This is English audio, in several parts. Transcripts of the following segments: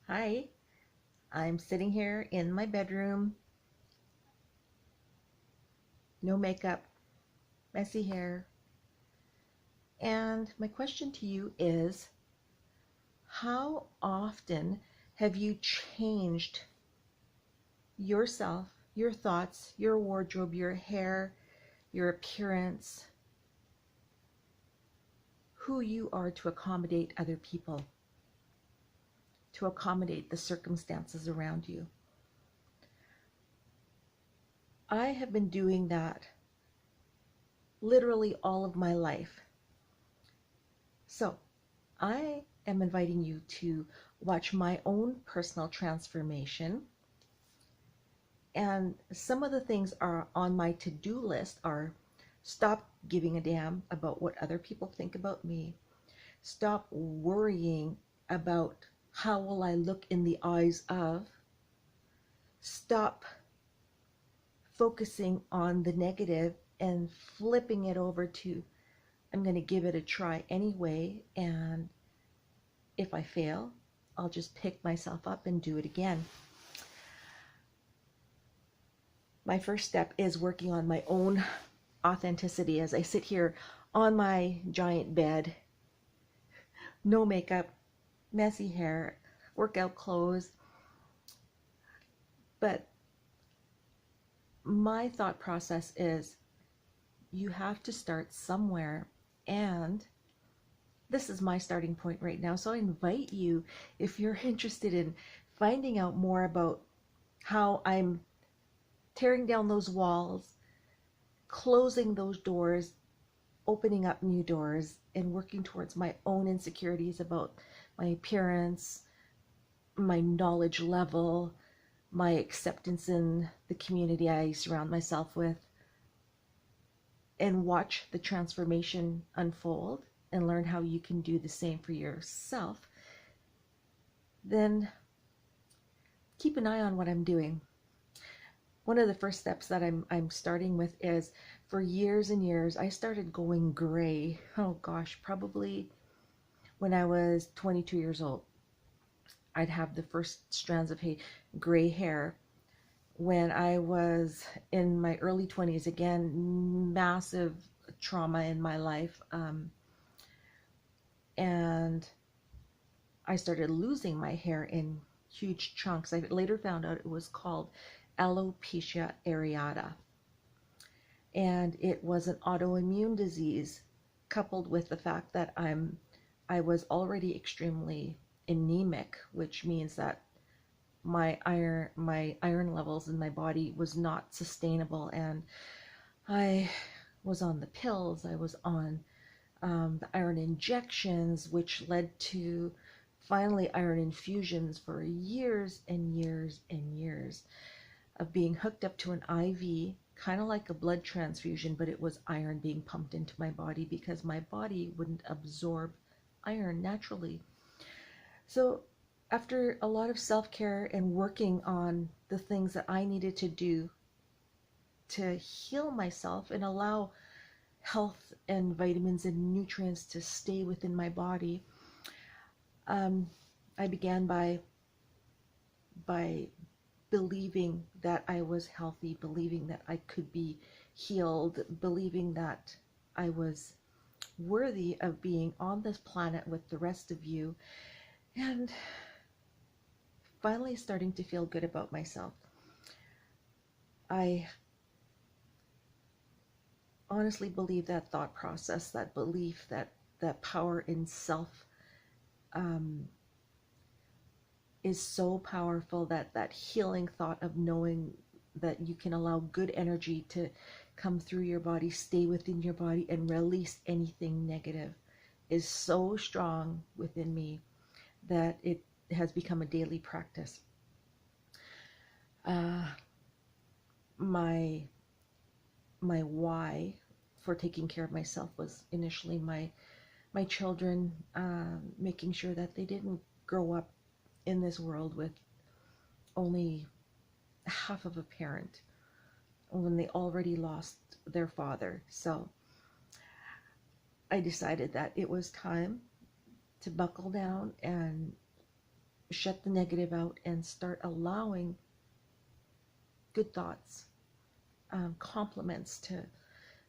Hi, I'm sitting here in my bedroom, no makeup, messy hair. And my question to you is, how often have you changed yourself, your thoughts, your wardrobe, your hair, your appearance, who you are to accommodate other people, to accommodate the circumstances around you? I have been doing that literally all of my life. So I am inviting you to watch my own personal transformation. And some of the things are on my to-do list are: stop giving a damn about what other people think about me. Stop worrying about how will I look in the eyes of. Stop focusing on the negative and flipping it over to, I'm going to give it a try anyway, and if I fail, I'll just pick myself up and do it again. My first step is working on my own authenticity as I sit here on my giant bed, no makeup, messy hair, workout clothes. But my thought process is you have to start somewhere, and this is my starting point right now. So I invite you, if you're interested in finding out more about how I'm tearing down those walls, closing those doors, opening up new doors, and working towards my own insecurities about my appearance, my knowledge level, my acceptance in the community I surround myself with, and watch the transformation unfold and learn how you can do the same for yourself, then keep an eye on what I'm doing. One of the first steps that I'm starting with is, for years and years I started going gray. Oh gosh, probably when I was 22 years old. I'd have the first strands of gray hair. When I was in my early 20s, again, massive trauma in my life, and I started losing my hair in huge chunks. I later found out it was called alopecia areata, and it was an autoimmune disease coupled with the fact that I was already extremely anemic, which means that my iron levels in my body was not sustainable, and I was on the pills. I was on the iron injections, which led to finally iron infusions for years and years and years of being hooked up to an IV, kind of like a blood transfusion, but it was iron being pumped into my body because my body wouldn't absorb iron naturally. So after a lot of self-care and working on the things that I needed to do to heal myself and allow health and vitamins and nutrients to stay within my body, um, I began by believing that I was healthy, believing that I could be healed, believing that I was worthy of being on this planet with the rest of you, and finally starting to feel good about myself. I honestly believe that thought process, that belief, that power in self, um, is so powerful, that healing thought of knowing that you can allow good energy to come through your body, stay within your body, and release anything negative is so strong within me that it has become a daily practice. Uh, my my why for taking care of myself was initially my children, making sure that they didn't grow up in this world with only half of a parent when they already lost their father. So I decided that it was time to buckle down and shut the negative out and start allowing good thoughts, compliments to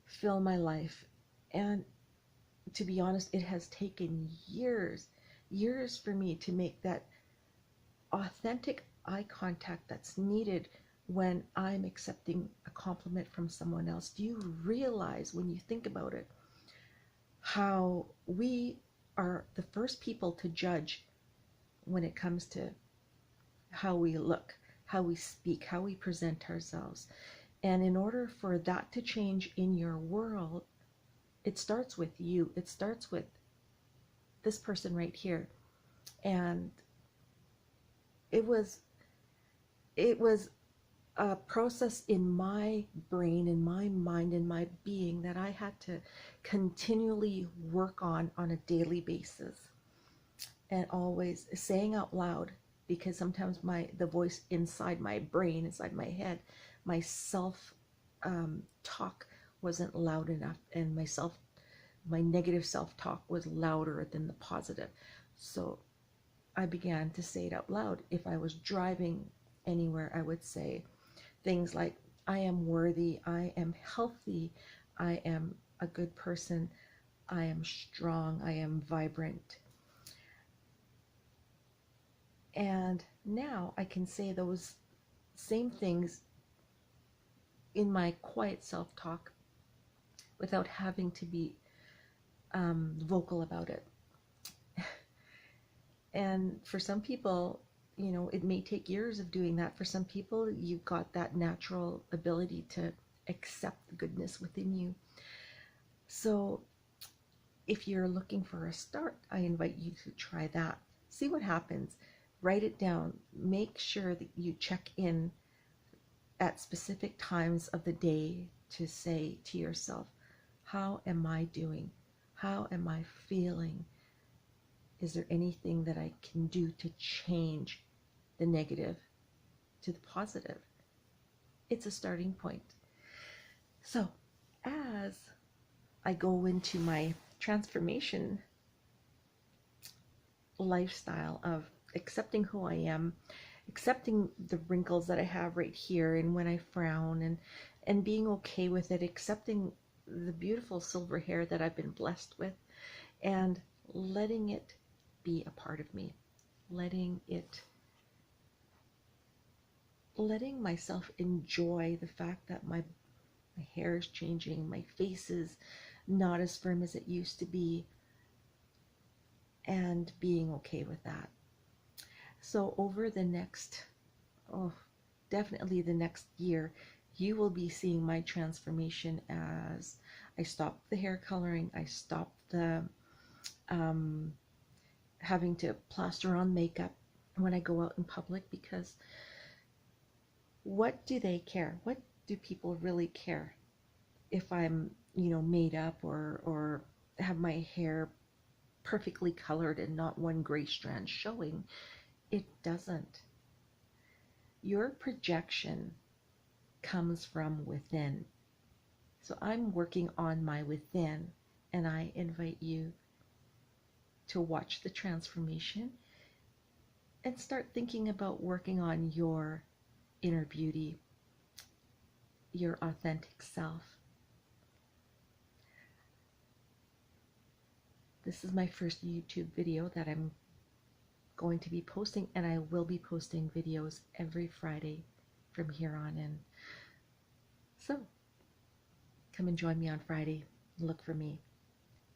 fill my life. And to be honest, it has taken years for me to make that authentic eye contact that's needed when I'm accepting a compliment from someone else. Do you realize, when you think about it, how we are the first people to judge when it comes to how we look, how we speak, how we present ourselves? And in order for that to change in your world, it starts with you. It starts with this person right here. And it was a process in my brain, in my mind, in my being that I had to continually work on a daily basis, and always saying out loud, because sometimes the voice inside my brain, inside my head, my self talk wasn't loud enough, and my negative self talk was louder than the positive. So I began to say it out loud. If I was driving anywhere, I would say things like, I am worthy, I am healthy, I am a good person, I am strong, I am vibrant. And now I can say those same things in my quiet self-talk without having to be vocal about it. And for some people, it may take years of doing that. For some people, you've got that natural ability to accept the goodness within you. So if you're looking for a start, I invite you to try that. See what happens. Write it down. Make sure that you check in at specific times of the day to say to yourself, how am I doing? How am I feeling? Is there anything that I can do to change the negative to the positive? It's a starting point. So as I go into my transformation lifestyle of accepting who I am, accepting the wrinkles that I have right here and when I frown, and being okay with it, accepting the beautiful silver hair that I've been blessed with, and letting it be a part of me, letting myself enjoy the fact that my hair is changing, my face is not as firm as it used to be, and being okay with that. So over the next, definitely the next year, you will be seeing my transformation as I stop the hair coloring, I stop the having to plaster on makeup when I go out in public, because what do they care? What do people really care if I'm, made up or have my hair perfectly colored and not one gray strand showing? It doesn't. Your projection comes from within. So I'm working on my within, and I invite you to watch the transformation and start thinking about working on your inner beauty, your authentic self. This is my first YouTube video that I'm going to be posting, and I will be posting videos every Friday from here on in. So come and join me on Friday. Look for me.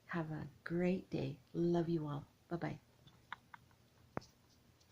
Have a great day. Love you all. Bye-bye.